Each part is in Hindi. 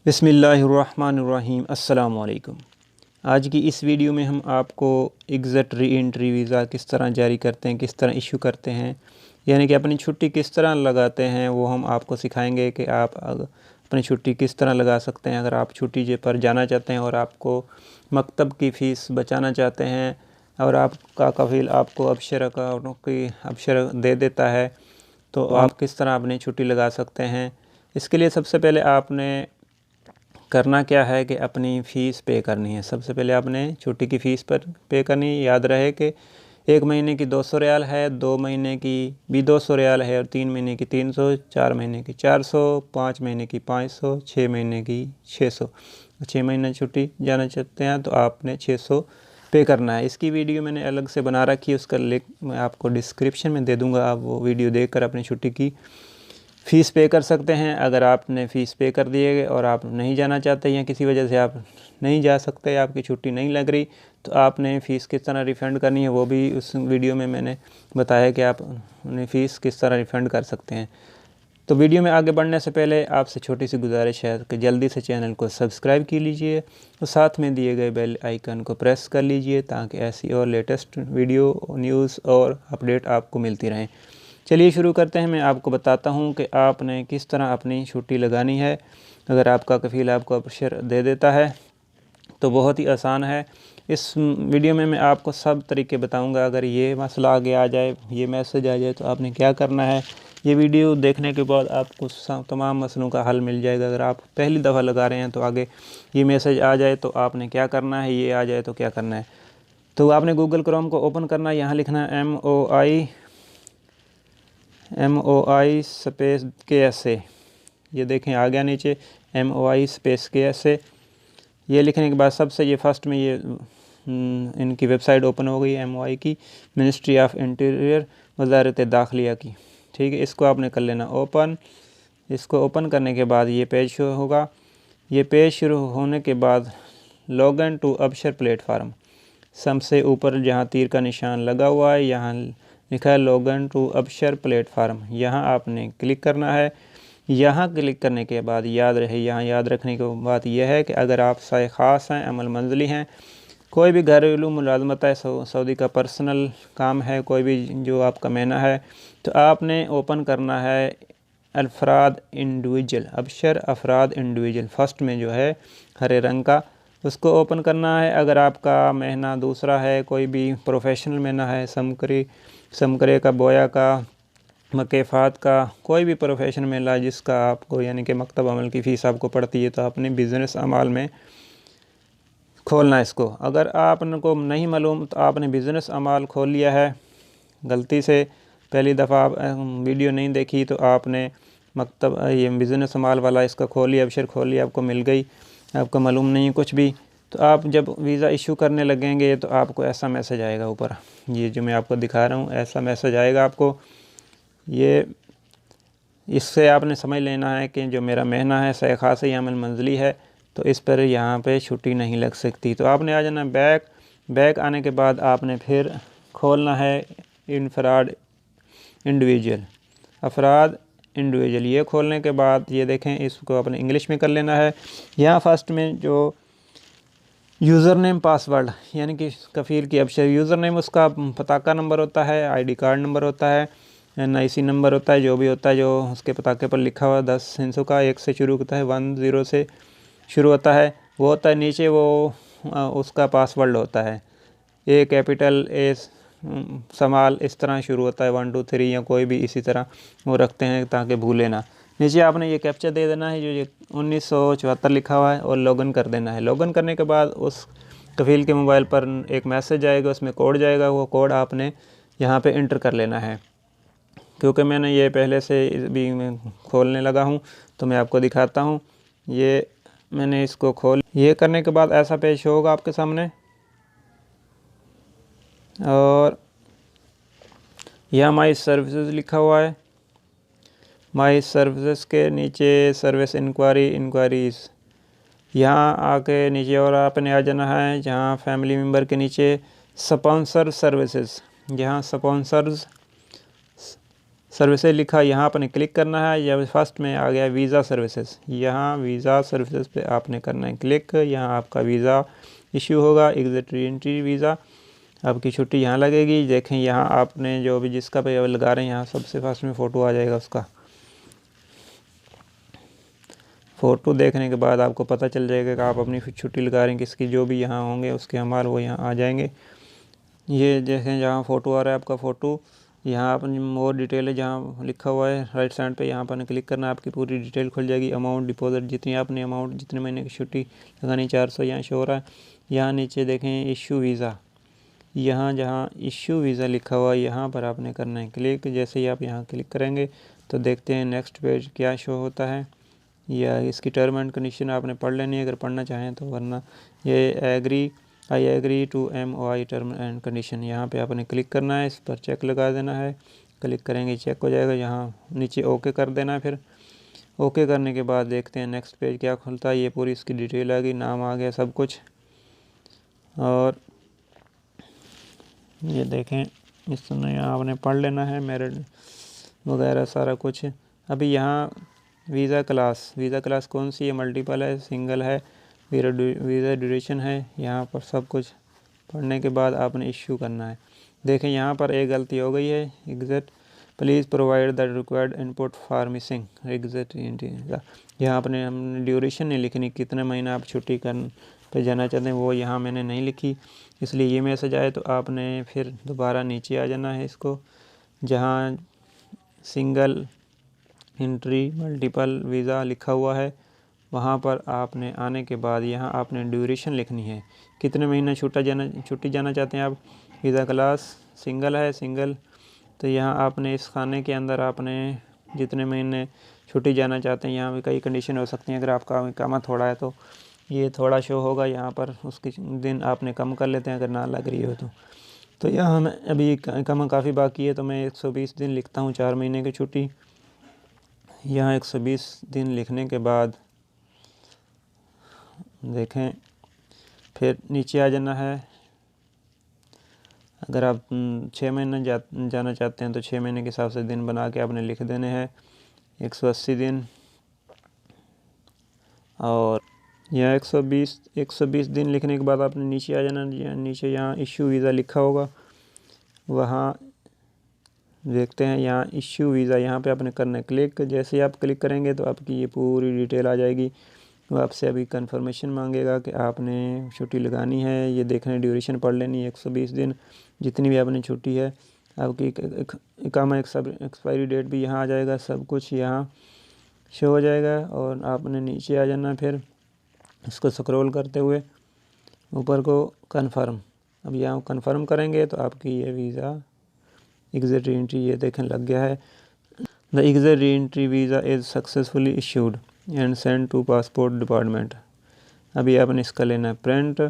बिस्मिल्लाहिर्रहमानिर्रहीम अस्सलाम वालेकुम। आज की इस वीडियो में हम आपको एग्ज़िट री एंट्री वीज़ा किस तरह जारी करते हैं, किस तरह इशू करते हैं, यानी कि अपनी छुट्टी किस तरह लगाते हैं, वो हम आपको सिखाएंगे कि आप अपनी छुट्टी किस तरह लगा सकते हैं। अगर आप छुट्टी पर जाना चाहते हैं और आपको मकतब की फ़ीस बचाना चाहते हैं और आपका कफ़ील आपको अबशर दे देता है, तो आप किस तरह अपनी छुट्टी लगा सकते हैं। इसके लिए सबसे पहले आपने करना क्या है कि अपनी फ़ीस पे करनी है। सबसे पहले आपने छुट्टी की फ़ीस पर पे करनी है। याद रहे कि 1 महीने की 200 रियाल है, 2 महीने की भी 200 रियाल है और 3 महीने की 300, 4 महीने की 400, 5 महीने की 500, 6 महीने की 600। 6 महीने छुट्टी जाना चाहते हैं तो आपने 600 पे करना है। इसकी वीडियो मैंने अलग से बना रखी है, उसका लिंक मैं आपको डिस्क्रिप्शन में दे दूँगा। आप वो वीडियो देखकर अपनी छुट्टी की फ़ीस पे कर सकते हैं। अगर आपने फ़ीस पे कर दिए और आप नहीं जाना चाहते या किसी वजह से आप नहीं जा सकते, आपकी छुट्टी नहीं लग रही, तो आपने फ़ीस किस तरह रिफ़ंड करनी है वो भी उस वीडियो में मैंने बताया कि आप अपनी फ़ीस किस तरह रिफ़ंड कर सकते हैं। तो वीडियो में आगे बढ़ने से पहले आपसे छोटी सी गुजारिश है कि जल्दी से चैनल को सब्सक्राइब कर लीजिए और साथ में दिए गए बेल आइकन को प्रेस कर लीजिए ताकि ऐसी और लेटेस्ट वीडियो, न्यूज़ और अपडेट आपको मिलती रहें। चलिए शुरू करते हैं। मैं आपको बताता हूं कि आपने किस तरह अपनी छुट्टी लगानी है। अगर आपका कफ़ील आपको अबशर दे देता है तो बहुत ही आसान है। इस वीडियो में मैं आपको सब तरीके बताऊंगा। अगर ये मसला आगे आ जाए, ये मैसेज आ जाए, तो आपने क्या करना है। ये वीडियो देखने के बाद आपको तमाम मसलों का हल मिल जाएगा। अगर आप पहली दफ़ा लगा रहे हैं तो आगे ये मैसेज आ जाए तो आपने क्या करना है, ये आ जाए तो क्या करना है। तो आपने गूगल क्रोम को ओपन करना है। यहाँ लिखना है MOI स्पेस KSA। ये देखें आ गया नीचे MOI स्पेस KSA। ये लिखने के बाद सबसे ये फर्स्ट में ये इनकी वेबसाइट ओपन हो गई MOI की, मिनिस्ट्री ऑफ इंटीरियर, वज़ारत दाखिला की। ठीक है, इसको आपने कर लेना ओपन। इसको ओपन करने के बाद ये पेज शुरू होगा। ये पेज शुरू होने के बाद log in to Absher platform, सबसे ऊपर जहाँ तीर का निशान लगा हुआ है यहाँ लिखा है log in to Absher platform. यहाँ आपने क्लिक करना है। यहाँ क्लिक करने के बाद याद रहे, यहाँ याद रखने की बात यह है कि अगर आप साए ख़ास हैं, अमल मंजली हैं, कोई भी घरेलू मुलाजमत है, सऊदी का पर्सनल काम है, कोई भी जो आपका महीना है, तो आपने ओपन करना है अफराद इंडिविजुअल, अबशर अफराद इंडिविजुअल, फर्स्ट में जो है हरे रंग का, उसको ओपन करना है। अगर आपका महीना दूसरा है, कोई भी प्रोफेशनल महीना है, समकरे का, बोया का, मकेफ़ात का, कोई भी प्रोफेशन में ला जिसका आपको यानी कि मकतब अमल की फ़ीस आपको पड़ती है, तो अपने बिज़नेस अमाल में खोलना है इसको। अगर आपको नहीं मालूम तो आपने बिज़नेस अमाल खोल लिया है, गलती से पहली दफ़ा आप वीडियो नहीं देखी तो आपने मकतब ये बिज़नेस अमाल वाला इसका खोल लिया, अबशर खोल लिया, आपको मिल गई, आपको मालूम नहीं है कुछ भी, तो आप जब वीज़ा इशू करने लगेंगे तो आपको ऐसा मैसेज आएगा ऊपर, ये जो मैं आपको दिखा रहा हूँ, ऐसा मैसेज आएगा आपको। ये इससे आपने समझ लेना है कि जो मेरा महीना है सही ख़ास ही अमल मंजली है, तो इस पर यहाँ पे छुट्टी नहीं लग सकती। तो आपने आ जाना बैक आने के बाद आपने फिर खोलना है इनफराद इंडिविजुअल, अफराद इंडिविजुअल। ये खोलने के बाद ये देखें, इसको अपने इंग्लिश में कर लेना है। यहाँ फर्स्ट में जो यूज़र नेम पासवर्ड यानी कि कफ़ील की अबशर यूज़र नेम, उसका पताका नंबर होता है, ID कार्ड नंबर होता है, NIC नंबर होता है, जो भी होता है जो उसके पताके पर लिखा हुआ 10 हिंसों का, 1 से शुरू होता है, 10 से शुरू होता है, वो होता है। नीचे वो उसका पासवर्ड होता है, A कैपिटल, A स्मॉल, इस तरह शुरू होता है, 1 2 3 या कोई भी इसी तरह वो रखते हैं ताकि भूले ना। नीचे आपने ये कैप्चा दे देना है जो ये 1974 लिखा हुआ है और लॉगिन कर देना है। लॉगिन करने के बाद उस कफ़ील के मोबाइल पर एक मैसेज आएगा, उसमें कोड जाएगा, वो कोड आपने यहाँ पे इंटर कर लेना है। क्योंकि मैंने ये पहले से भी मैं खोलने लगा हूँ तो मैं आपको दिखाता हूँ। ये मैंने इसको ये करने के बाद ऐसा पेज होगा आपके सामने, और यहाँ माई सर्विसेज लिखा हुआ है। माई सर्विसेज के नीचे सर्विस इंक्वायरीज़, यहाँ आके नीचे और आपने आ जाना है जहाँ फैमिली मेम्बर के नीचे स्पॉन्सर सर्विसेज, यहाँ सर्विसेज लिखा, यहाँ आपने क्लिक करना है। या फर्स्ट में आ गया वीज़ा सर्विसेज, यहाँ वीज़ा सर्विसेज पे आपने करना है क्लिक। यहाँ आपका वीज़ा इशू होगा, एग्जिट री-एंट्री वीज़ा, आपकी छुट्टी यहाँ लगेगी। देखें यहाँ आपने जो भी जिसका पे लगा रहे हैं, यहाँ सबसे फर्स्ट में फ़ोटो आ जाएगा उसका। फ़ोटो देखने के बाद आपको पता चल जाएगा कि आप अपनी छुट्टी लगा रहे हैं किसकी, जो भी यहाँ होंगे उसके हमारे वो यहाँ आ जाएंगे। ये जैसे जहाँ फ़ोटो आ रहा है आपका फ़ोटो, यहाँ पर मोर डिटेल है, जहाँ लिखा हुआ है राइट साइड पे, यहाँ पर क्लिक करना, आपकी पूरी डिटेल खुल जाएगी। अमाउंट डिपॉजिट, जितनी आपने अमाउंट जितने महीने की छुट्टी लगानी 400 यहाँ शो हो रहा है। यहाँ नीचे देखें इशू वीज़ा, यहाँ जहाँ इशू वीज़ा लिखा हुआ है यहाँ पर आपने करना है क्लिक। जैसे ही आप यहाँ क्लिक करेंगे तो देखते हैं नेक्स्ट पेज क्या शो होता है, या इसकी टर्म एंड कंडीशन आपने पढ़ लेनी है अगर पढ़ना चाहें तो, वरना ये I agree to MOI term and condition, यहाँ पे आपने क्लिक करना है, इस पर चेक लगा देना है। क्लिक करेंगे चेक हो जाएगा, यहाँ नीचे ओके कर देना है। फिर ओके करने के बाद देखते हैं नेक्स्ट पेज क्या खुलता है। ये पूरी इसकी डिटेल आ गई, नाम आ गया, सब कुछ। और ये देखें इसमें आपने पढ़ लेना है मेरिट वगैरह सारा कुछ। अभी यहाँ वीज़ा क्लास कौन सी है, मल्टीपल है, सिंगल है, वीज़ा ड्यूरेशन है, यहाँ पर सब कुछ पढ़ने के बाद आपने इश्यू करना है। देखें यहाँ पर एक गलती हो गई है, exit please provide the required input for missing exit. यहाँ आपने हमने ड्यूरेशन नहीं लिखनी, कितने महीना आप छुट्टी पे जाना चाहते हैं, वो यहाँ मैंने नहीं लिखी, इसलिए ये मैसेज आए। तो आपने फिर दोबारा नीचे आ जाना है इसको, जहाँ सिंगल एंट्री मल्टीपल वीज़ा लिखा हुआ है, वहाँ पर आपने आने के बाद यहाँ आपने ड्यूरेशन लिखनी है, कितने महीना छुट्टी जाना चाहते हैं आप। वीज़ा क्लास सिंगल है, सिंगल, तो यहाँ आपने इस खाने के अंदर आपने जितने महीने छुट्टी जाना चाहते हैं, यहाँ भी कई कंडीशन हो सकती हैं। अगर आपका इकामा थोड़ा है तो ये थोड़ा शो होगा यहाँ पर, उसके दिन आपने कम कर लेते हैं अगर ना लग रही हो तो यहाँ मैं अभी इकामा काफ़ी बाकी है तो मैं 120 दिन लिखता हूँ 4 महीने की छुट्टी। यहाँ 120 दिन लिखने के बाद देखें फिर नीचे आ जाना है। अगर आप 6 महीने जाना चाहते हैं तो 6 महीने के हिसाब से दिन बना के आपने लिख देने हैं 180 दिन। और यहाँ 120 दिन लिखने के बाद आपने नीचे आ जाना, नीचे यहाँ इशू वीज़ा लिखा होगा, वहाँ देखते हैं यहाँ इशू वीज़ा, यहाँ पे आपने करना है क्लिक। जैसे ही आप क्लिक करेंगे तो आपकी ये पूरी डिटेल आ जाएगी। वो आपसे अभी कंफर्मेशन मांगेगा कि आपने छुट्टी लगानी है, ये देखने ड्यूरेशन पढ़ लेनी है 120 दिन, जितनी भी आपने छुट्टी है। आपकी इकामा एक्सपायरी डेट भी यहाँ आ जाएगा, सब कुछ यहाँ शो हो जाएगा। और आपने नीचे आ जाना, फिर इसको स्क्रॉल करते हुए ऊपर को कन्फर्म। अब यहाँ कन्फर्म करेंगे तो आपकी ये वीज़ा एग्जिट री-एंट्री ये देखें लग गया है। The exit re-entry visa is successfully issued and send to passport department. अभी आपने इसका लेना है प्रिंट।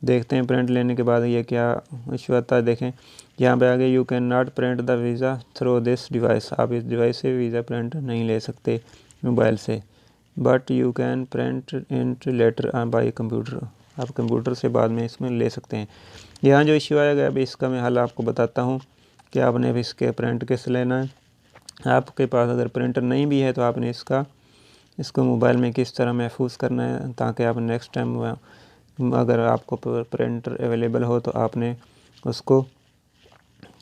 देखते हैं प्रिंट लेने के बाद ये क्या इशू आता है। देखें यहाँ पे आगे you can not print the visa through this device, आप इस डिवाइस से वीज़ा प्रिंट नहीं ले सकते मोबाइल से, but you can print it later by computer, आप कंप्यूटर से बाद में इसमें ले सकते हैं। यहाँ जो इशू आएगा अभी इसका मैं हल आपको बताता हूँ कि आपने अभी इसके प्रिंट कैसे लेना है। आपके पास अगर प्रिंटर नहीं भी है तो आपने इसको मोबाइल में किस तरह महफूज करना है, ताकि आप नेक्स्ट टाइम अगर आपको प्रिंटर अवेलेबल हो तो आपने उसको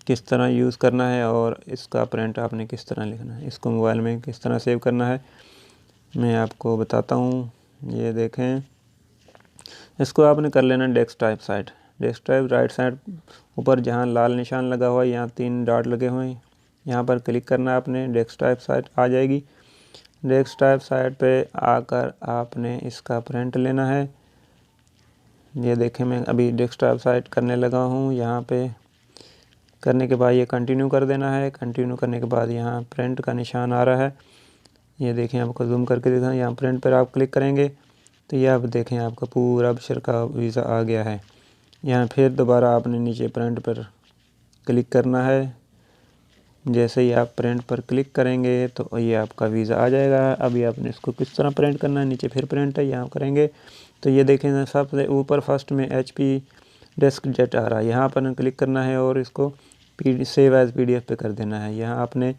किस तरह यूज़ करना है और इसका प्रिंट आपने किस तरह लिखना है, इसको मोबाइल में किस तरह सेव करना है मैं आपको बताता हूँ। ये देखें, इसको आपने कर लेना desktop site. Desktop right side ऊपर जहाँ लाल निशान लगा हुआ है, यहाँ 3 डॉट लगे हुए हैं, यहाँ पर क्लिक करना है आपने, डेस्कटॉप साइट आ जाएगी। डेस्कटॉप साइट पे आकर आपने इसका प्रिंट लेना है। ये देखें मैं अभी डेस्कटॉप साइट करने लगा हूँ। यहाँ पे करने के बाद ये कंटिन्यू कर देना है। कंटिन्यू करने के बाद यहाँ प्रिंट का निशान आ रहा है, ये देखें आपको जूम करके दिखाएं। यहाँ प्रिंट पर आप क्लिक करेंगे तो ये आप देखें आपका पूरा बशर का वीज़ा आ गया है। यहाँ फिर दोबारा आपने नीचे प्रिंट पर क्लिक करना है। जैसे ही आप प्रिंट पर क्लिक करेंगे तो ये आपका वीज़ा आ जाएगा। अभी आपने इसको किस तरह प्रिंट करना है, नीचे फिर प्रिंट है, यहाँ करेंगे तो ये देखें सबसे ऊपर फर्स्ट में HP डेस्कजेट आ रहा है, यहाँ पर क्लिक करना है और इसको सेव एज़ PDF पे कर देना है। यहाँ आपने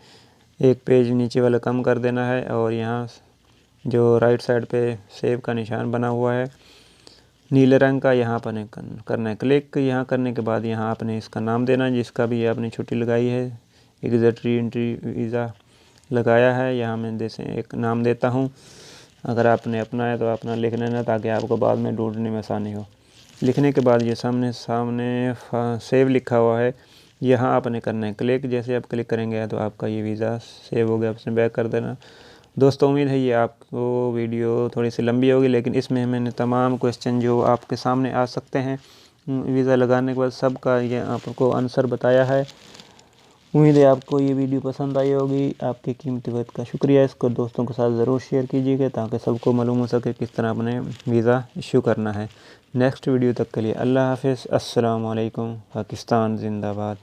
एक पेज नीचे वाला कम कर देना है और यहाँ जो राइट साइड पे सेव का निशान बना हुआ है नीले रंग का, यहाँ पर करना है क्लिक। यहाँ करने के बाद यहाँ आपने इसका नाम देना है जिसका भी आपने छुट्टी लगाई है। एग्जिट री एंट्री वीज़ा लगाया है, यहाँ मैं जैसे एक नाम देता हूँ। अगर आपने अपना है तो अपना लिख लेना ताकि आपको बाद में ढूंढने में आसानी हो। लिखने के बाद ये सामने सेव लिखा हुआ है, यहाँ आपने करना है क्लिक। जैसे आप क्लिक करेंगे तो आपका ये वीज़ा सेव हो गया, आपने बैक कर देना। दोस्तों उम्मीद है ये आपको वीडियो थोड़ी सी लंबी होगी, लेकिन इसमें मैंने तमाम क्वेश्चन जो आपके सामने आ सकते हैं वीज़ा लगाने के बाद सबका ये आपको आंसर बताया है। उम्मीद है आपको ये वीडियो पसंद आई होगी। आपकी कीमती वक्त का शुक्रिया। इसको दोस्तों के साथ ज़रूर शेयर कीजिएगा ताकि सबको मालूम हो सके किस तरह अपने वीज़ा इशू करना है। नेक्स्ट वीडियो तक के लिए अल्लाह हाफ़िज़। अस्सलाम वालेकुम। पाकिस्तान ज़िंदाबाद।